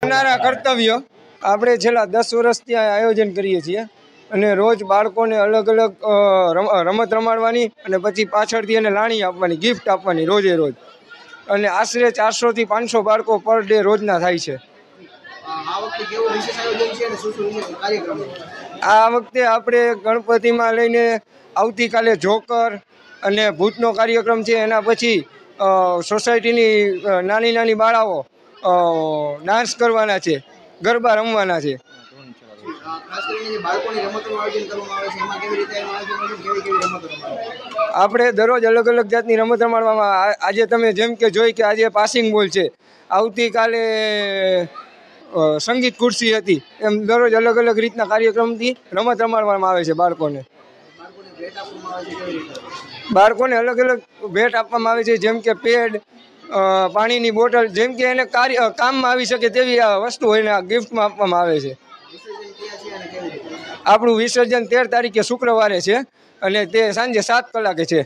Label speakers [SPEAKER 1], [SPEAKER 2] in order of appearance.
[SPEAKER 1] કરનારા કર્તવ્ય આપણે છેલ્લા 10 વર્ષથી આયોજન કરીએ છીએ અને રોજ બાળકોને અલગ અલગ રમત રમાડવાની અને પછી પાછળથી એને લાણી આપવાની, ગિફ્ટ આપવાની રોજે રોજ. અને આશરે 400 થી 500 બાળકો પર ડે રોજના થાય છે. આ વખતે આપણે ગણપતિમાં લઈને આવતીકાલે જોકર અને ભૂતનો કાર્યક્રમ છે. એના પછી સોસાયટીની નાની નાની બાળાઓ ડાન્સ કરવાના છે, ગરબા રમવાના છે. આપણે દરરોજ અલગ અલગ જાતની રમત રમાડવામાં. આજે તમે જેમ કે જોઈ કે આજે પાસિંગ બોલ છે, આવતીકાલે સંગીત ખુરશી હતી, એમ દરરોજ અલગ અલગ રીતના કાર્યક્રમથી રમત રમાડવામાં આવે છે બાળકોને. બાળકોને અલગ અલગ ભેટ આપવામાં આવે છે, જેમ કે પેડ, પાણીની બોટલ, જેમ કે એને કામમાં આવી શકે તેવી વસ્તુ એને ગિફ્ટમાં આપવામાં આવે છે. આપણું વિસર્જન 13 તારીખે શુક્રવારે છે અને તે સાંજે 7 કલાકે છે.